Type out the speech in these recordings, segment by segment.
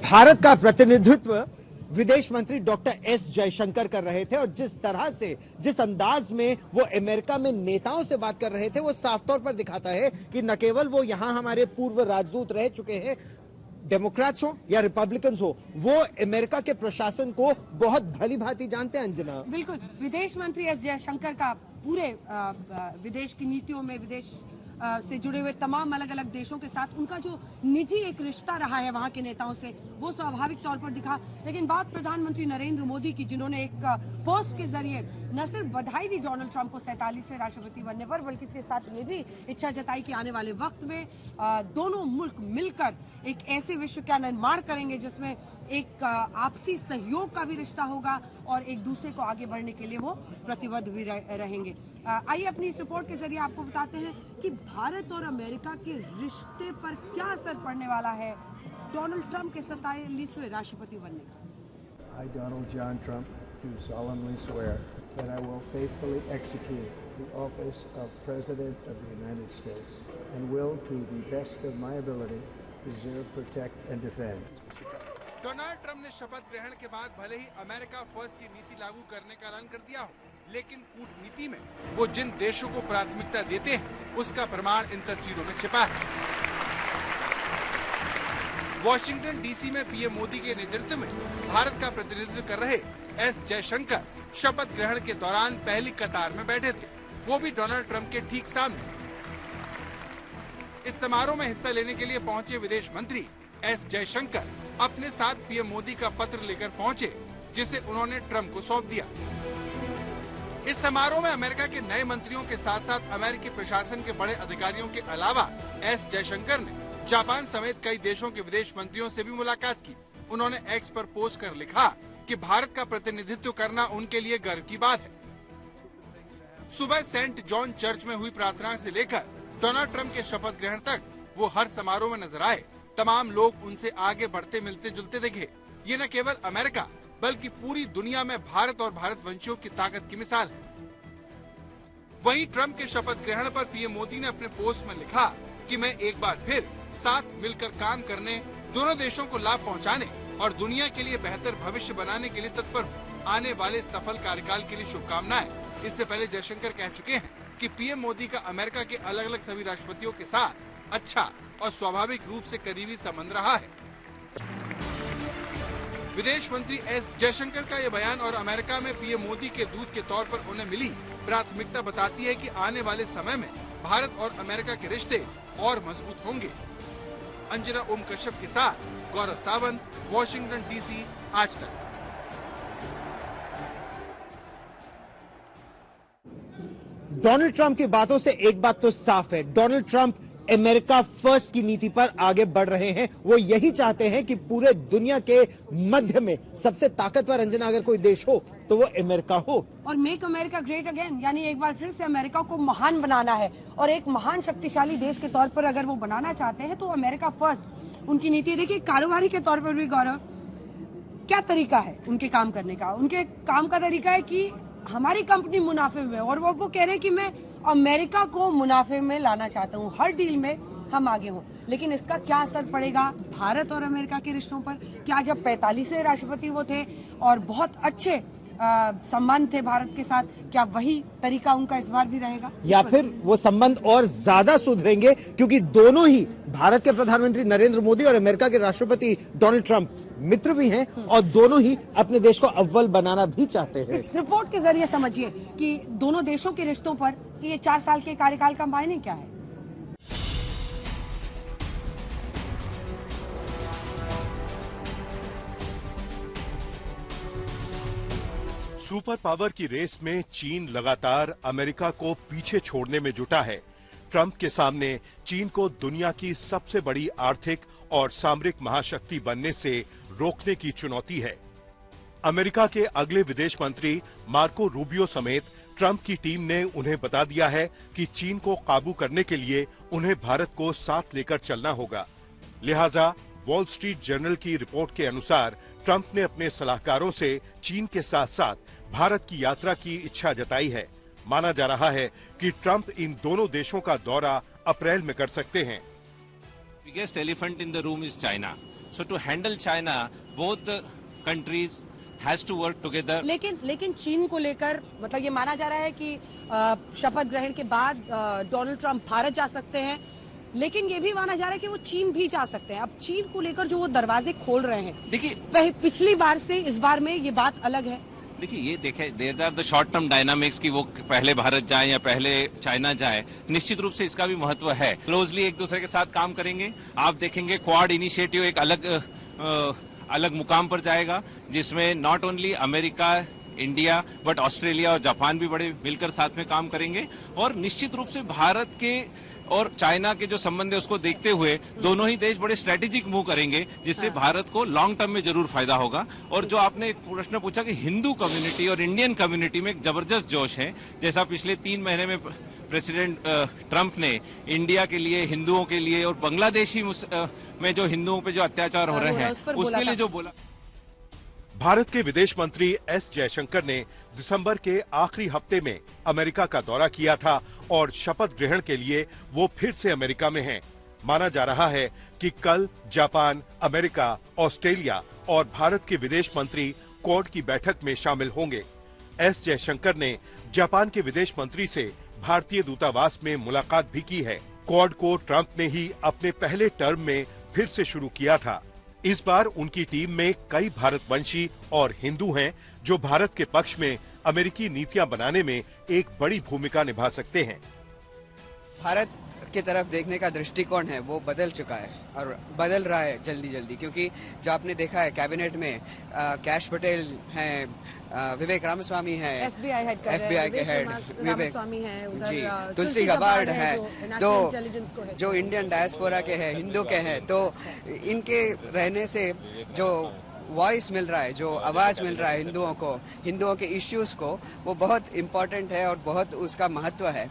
भारत का प्रतिनिधित्व विदेश मंत्री डॉक्टर एस जयशंकर कर रहे थे और जिस तरह से, जिस अंदाज में वो अमेरिका में नेताओं से बात कर रहे थे, वो साफ तौर पर दिखाता है कि न केवल वो यहां हमारे पूर्व राजदूत रह चुके हैं, डेमोक्रेट्स हो या रिपब्लिकन्स हो, वो अमेरिका के प्रशासन को बहुत भली भांति जानते हैं। अंजना, बिल्कुल, विदेश मंत्री एस जयशंकर का पूरे विदेश की नीतियों में, विदेश से जुड़े हुए तमाम अलग अलग देशों के साथ उनका जो निजी एक रिश्ता रहा है वहां के नेताओं से, वो स्वाभाविक तौर पर दिखा। लेकिन बात प्रधानमंत्री नरेंद्र मोदी की, जिन्होंने एक पोस्ट के जरिए न सिर्फ बधाई दी डोनाल्ड ट्रंप को 47वें राष्ट्रपति बनने पर, बल्कि इसके साथ ये भी इच्छा जताई कि आने वाले वक्त में दोनों मुल्क मिलकर एक ऐसे विश्व का निर्माण करेंगे जिसमें एक आपसी सहयोग का भी रिश्ता होगा और एक दूसरे को आगे बढ़ने के लिए वो प्रतिबद्ध भी रहेंगे। आइए अपनी इस रिपोर्ट के जरिए आपको बताते हैं कि भारत और अमेरिका के रिश्ते पर क्या असर पड़ने वाला है डोनाल्ड ट्रंप के 47वें राष्ट्रपति बनने का। I, Donald John Trump, do solemnly swear that I will faithfully execute the office of President of the United States and will, to the best of my ability, preserve, protect and defend. Donald Trump ने शपथ ग्रहण के बाद भले ही America first की नीति लागू करने का ऐलान कर दिया हो, लेकिन कूटनीति में वो जिन देशों को प्राथमिकता देते हैं उसका प्रमाण इन तस्वीरों में छिपा है। वॉशिंगटन डीसी में पीएम मोदी के नेतृत्व में भारत का प्रतिनिधित्व कर रहे एस जयशंकर शपथ ग्रहण के दौरान पहली कतार में बैठे थे, वो भी डोनाल्ड ट्रंप के ठीक सामने। इस समारोह में हिस्सा लेने के लिए पहुंचे विदेश मंत्री एस जयशंकर अपने साथ पीएम मोदी का पत्र लेकर पहुंचे, जिसे उन्होंने ट्रंप को सौंप दिया। इस समारोह में अमेरिका के नए मंत्रियों के साथ साथ अमेरिकी प्रशासन के बड़े अधिकारियों के अलावा एस जयशंकर ने जापान समेत कई देशों के विदेश मंत्रियों से भी मुलाकात की। उन्होंने एक्स पर पोस्ट कर लिखा कि भारत का प्रतिनिधित्व करना उनके लिए गर्व की बात है। सुबह सेंट जॉन चर्च में हुई प्रार्थना से लेकर डोनाल्ड ट्रंप के शपथ ग्रहण तक वो हर समारोह में नजर आए। तमाम लोग उनसे आगे बढ़ते मिलते जुलते दिखे। ये न केवल अमेरिका बल्कि पूरी दुनिया में भारत और भारतवंशियों की ताकत की मिसाल है। वहीं ट्रंप के शपथ ग्रहण पर पीएम मोदी ने अपने पोस्ट में लिखा कि मैं एक बार फिर साथ मिलकर काम करने, दोनों देशों को लाभ पहुंचाने और दुनिया के लिए बेहतर भविष्य बनाने के लिए तत्पर हूं। आने वाले सफल कार्यकाल के लिए शुभकामनाएं। इससे पहले जयशंकर कह चुके हैं कि पीएम मोदी का अमेरिका के अलग अलग सभी राष्ट्रपतियों के साथ अच्छा और स्वाभाविक रूप से करीबी संबंध रहा है। विदेश मंत्री एस जयशंकर का ये बयान और अमेरिका में पीएम मोदी के दूत के तौर पर उन्हें मिली प्राथमिकता बताती है कि आने वाले समय में भारत और अमेरिका के रिश्ते और मजबूत होंगे। अंजना ओम कश्यप के साथ गौरव सावंत, वॉशिंगटन डीसी, आज तक। डोनाल्ड ट्रंप की बातों से एक बात तो साफ है, डोनाल्ड ट्रंप अमेरिका फर्स्ट की नीति पर आगे बढ़ रहे हैं। वो यही चाहते हैं कि पूरे दुनिया के मध्य में सबसे ताकतवर, अंजना, अगर कोई देश हो तो वो अमेरिका हो। और मेक अमेरिका ग्रेट अगेन, यानी एक बार फिर से अमेरिका को महान बनाना है और एक महान शक्तिशाली देश के तौर पर अगर वो बनाना चाहते हैं तो अमेरिका फर्स्ट उनकी नीति है। देखिए, कारोबारी के तौर पर भी गौरव, क्या तरीका है उनके काम करने का? उनके काम का तरीका है कि हमारी कंपनी मुनाफे में, और वो कह रहे हैं कि मैं अमेरिका को मुनाफे में लाना चाहता हूँ, हर डील में हम आगे हों। लेकिन इसका क्या असर पड़ेगा भारत और अमेरिका के रिश्तों पर? क्या जब 45वें राष्ट्रपति वो थे और बहुत अच्छे संबंध थे भारत के साथ, क्या वही तरीका उनका इस बार भी रहेगा, या फिर वो संबंध और ज्यादा सुधरेंगे? क्योंकि दोनों ही, भारत के प्रधानमंत्री नरेंद्र मोदी और अमेरिका के राष्ट्रपति डोनाल्ड ट्रंप, मित्र भी हैं और दोनों ही अपने देश को अव्वल बनाना भी चाहते हैं। इस रिपोर्ट के जरिए समझिए कि दोनों देशों के रिश्तों पर ये 4 साल के कार्यकाल का मायने क्या है। सुपर पावर की रेस में चीन लगातार अमेरिका को पीछे छोड़ने में जुटा है। ट्रंप के सामने चीन को दुनिया की सबसे बड़ी आर्थिक और सामरिक महाशक्ति बनने से रोकने की चुनौती है। अमेरिका के अगले विदेश मंत्री मार्को रूबियो समेत ट्रंप की टीम ने उन्हें बता दिया है कि चीन को काबू करने के लिए उन्हें भारत को साथ लेकर चलना होगा। लिहाजा वॉल स्ट्रीट जर्नल की रिपोर्ट के अनुसार ट्रंप ने अपने सलाहकारों से चीन के साथ साथ भारत की यात्रा की इच्छा जताई है। माना जा रहा है कि ट्रंप इन दोनों देशों का दौरा अप्रैल में कर सकते हैं। Biggest elephant in the room is China. So to handle China, both the countries has to work together. लेकिन चीन को लेकर मतलब ये माना जा रहा है कि शपथ ग्रहण के बाद डोनाल्ड ट्रंप भारत जा सकते हैं, लेकिन ये भी माना जा रहा है कि वो चीन भी जा सकते हैं। अब चीन को लेकर जो वो दरवाजे खोल रहे हैं, देखिए पिछली बार से इस बार में ये बात अलग है। देखिए ये देखे there are the short term dynamics कि वो पहले भारत जाए या पहले चाइना जाए, निश्चित रूप से इसका भी महत्व है। क्लोजली एक दूसरे के साथ काम करेंगे। आप देखेंगे क्वाड इनिशिएटिव एक अलग मुकाम पर जाएगा, जिसमें not only America, India but Australia और जापान भी बड़े मिलकर साथ में काम करेंगे। और निश्चित रूप से भारत के और चाइना के जो संबंध है उसको देखते हुए दोनों ही देश बड़े स्ट्रेटेजिक मूव करेंगे, जिससे भारत को लॉन्ग टर्म में जरूर फायदा होगा। और जो आपने एक प्रश्न पूछा कि हिंदू कम्युनिटी और इंडियन कम्युनिटी में एक जबरदस्त जोश है, जैसा पिछले 3 महीने में प्रेसिडेंट ट्रंप ने इंडिया के लिए, हिंदुओं के लिए और बांग्लादेशी में जो हिंदुओं पे जो अत्याचार हो रहे हैं उसके लिए जो बोला। भारत के विदेश मंत्री एस जयशंकर ने दिसंबर के आखिरी हफ्ते में अमेरिका का दौरा किया था और शपथ ग्रहण के लिए वो फिर से अमेरिका में हैं। माना जा रहा है कि कल जापान, अमेरिका, ऑस्ट्रेलिया और भारत के विदेश मंत्री क्वाड की बैठक में शामिल होंगे। एस जयशंकर ने जापान के विदेश मंत्री से भारतीय दूतावास में मुलाकात भी की है। क्वाड को ट्रंप ने ही अपने पहले टर्म में फिर से शुरू किया था। इस बार उनकी टीम में कई भारतवंशी और हिंदू हैं जो भारत के पक्ष में अमेरिकी नीतियां बनाने में एक बड़ी भूमिका निभा सकते हैं। भारत की तरफ देखने का दृष्टिकोण है वो बदल चुका है और बदल रहा है जल्दी, क्योंकि जो आपने देखा है कैबिनेट में कैश पटेल हैं, विवेक रामास्वामी है, FBI के हेड विवेक जी, तुलसी गबार्ड है, जो इंडियन डायस्पोरा के हैं, हिंदू के हैं, तो इनके रहने से जो वॉइस मिल रहा है, जो आवाज मिल रहा है हिंदुओं के इश्यूज को, वो बहुत इम्पोर्टेंट है और बहुत उसका महत्व है।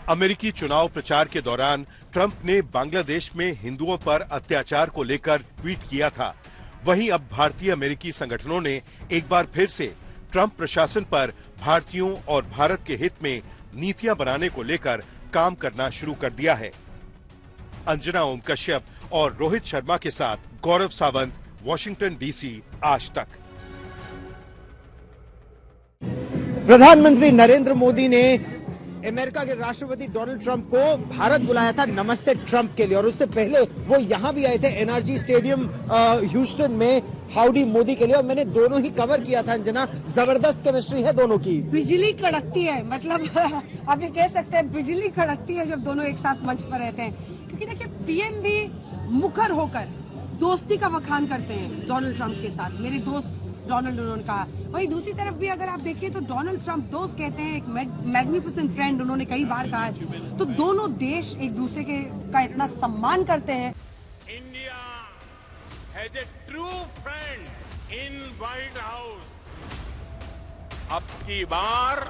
अमेरिकी चुनाव प्रचार के दौरान ट्रंप ने बांग्लादेश में हिंदुओं पर अत्याचार को लेकर ट्वीट किया था। वहीं अब भारतीय अमेरिकी संगठनों ने एक बार फिर से ट्रंप प्रशासन पर भारतीयों और भारत के हित में नीतियां बनाने को लेकर काम करना शुरू कर दिया है। अंजना ओम कश्यप और रोहित शर्मा के साथ गौरव सावंत, वॉशिंगटन DC, आज तक। प्रधानमंत्री नरेंद्र मोदी ने अमेरिका के राष्ट्रपति डोनाल्ड ट्रंप को भारत बुलाया था नमस्ते ट्रंप के लिए, और उससे पहले वो यहां भी आए थे NRG स्टेडियम ह्यूस्टन में हाउडी मोदी के लिए, और मैंने दोनों ही कवर किया था। अंजना, जबरदस्त केमिस्ट्री है दोनों की। बिजली कड़कती है, मतलब आप ये कह सकते हैं बिजली कड़कती है जब दोनों एक साथ मंच पर रहते हैं, क्योंकि देखिए PM भी मुखर होकर दोस्ती का बखान करते हैं डोनाल्ड ट्रंप के साथ। मेरे दोस्त डोनाल्ड, उन्होंने कहा। वहीं दूसरी तरफ भी अगर आप देखिए तो डोनाल्ड ट्रंप दोस्त कहते हैं, एक मैग्निफिसेंट फ्रेंड उन्होंने कई बार कहा है। तो दोनों देश एक दूसरे का इतना सम्मान करते हैं। India has a true friend in white house. अब की बार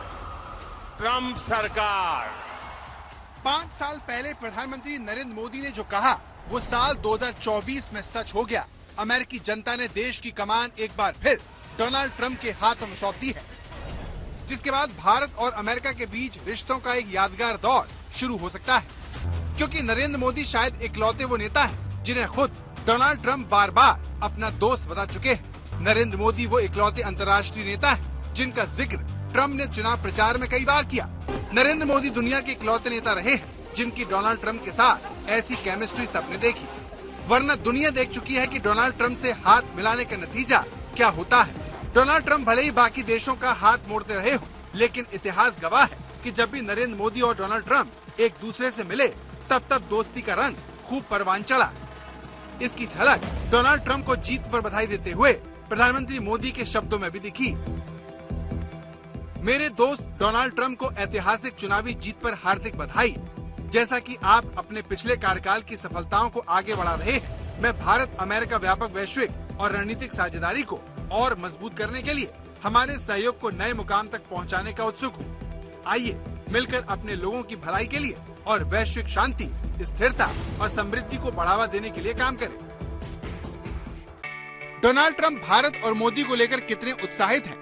ट्रंप सरकार। 5 साल पहले प्रधानमंत्री नरेंद्र मोदी ने जो कहा वो साल 2024 में सच हो गया। अमेरिकी जनता ने देश की कमान एक बार फिर डोनाल्ड ट्रंप के हाथों में सौंप दी है, जिसके बाद भारत और अमेरिका के बीच रिश्तों का एक यादगार दौर शुरू हो सकता है, क्योंकि नरेंद्र मोदी शायद इकलौते वो नेता है जिन्हें खुद डोनाल्ड ट्रंप बार बार अपना दोस्त बता चुके हैं। नरेंद्र मोदी वो इकलौते अंतर्राष्ट्रीय नेता है जिनका जिक्र ट्रंप ने चुनाव प्रचार में कई बार किया। नरेंद्र मोदी दुनिया के इकलौते नेता रहे हैं जिनकी डोनाल्ड ट्रंप के साथ ऐसी केमिस्ट्री सबने देखी, वरना दुनिया देख चुकी है कि डोनाल्ड ट्रंप से हाथ मिलाने का नतीजा क्या होता है। डोनाल्ड ट्रंप भले ही बाकी देशों का हाथ मोड़ते रहे हो, लेकिन इतिहास गवाह है कि जब भी नरेंद्र मोदी और डोनाल्ड ट्रंप एक दूसरे से मिले तब दोस्ती का रंग खूब परवान चढ़ा। इसकी झलक डोनाल्ड ट्रंप को जीत पर बधाई देते हुए प्रधानमंत्री मोदी के शब्दों में भी दिखी। मेरे दोस्त डोनाल्ड ट्रंप को ऐतिहासिक चुनावी जीत पर हार्दिक बधाई। जैसा कि आप अपने पिछले कार्यकाल की सफलताओं को आगे बढ़ा रहे हैं, मैं भारत अमेरिका व्यापक वैश्विक और रणनीतिक साझेदारी को और मजबूत करने के लिए हमारे सहयोग को नए मुकाम तक पहुंचाने का उत्सुक हूं। आइए मिलकर अपने लोगों की भलाई के लिए और वैश्विक शांति, स्थिरता और समृद्धि को बढ़ावा देने के लिए काम करें। डोनाल्ड ट्रंप भारत और मोदी को लेकर कितने उत्साहित हैं,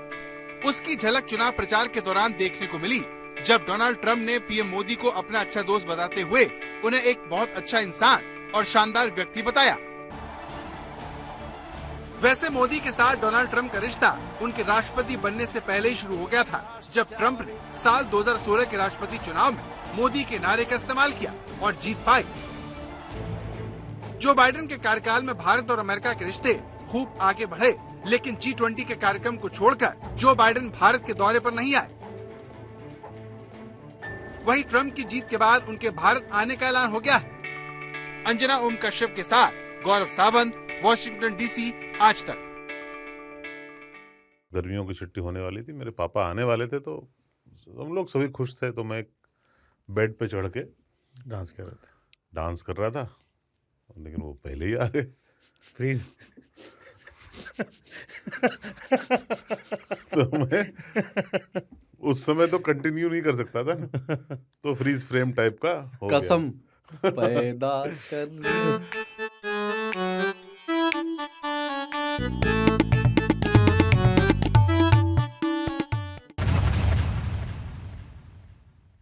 उसकी झलक चुनाव प्रचार के दौरान देखने को मिली, जब डोनाल्ड ट्रंप ने पीएम मोदी को अपना अच्छा दोस्त बताते हुए उन्हें एक बहुत अच्छा इंसान और शानदार व्यक्ति बताया। वैसे मोदी के साथ डोनाल्ड ट्रंप का रिश्ता उनके राष्ट्रपति बनने से पहले ही शुरू हो गया था, जब ट्रंप ने साल 2016 के राष्ट्रपति चुनाव में मोदी के नारे का इस्तेमाल किया और जीत पाई। जो बाइडेन के कार्यकाल में भारत और अमेरिका के रिश्ते खूब आगे बढ़े, लेकिन G20 के कार्यक्रम को छोड़कर जो बाइडेन भारत के दौरे पर नहीं आए। वहीं ट्रंप की जीत के बाद उनके भारत आने का ऐलान हो गया है। अंजना ओम कश्यप के साथ गौरव सावंत, वॉशिंगटन DC, आज तक। गर्मियों की छुट्टी होने वाली थी, मेरे पापा आने वाले थे, तो हम लोग सभी खुश थे। तो मैं बेड पे चढ़ के डांस कर रहा था, लेकिन वो पहले ही आ गए। फ्रीज। तो मैं उस समय तो कंटिन्यू नहीं कर सकता था ना, तो फ्रीज फ्रेम टाइप का हो गया। कसम पैदा कर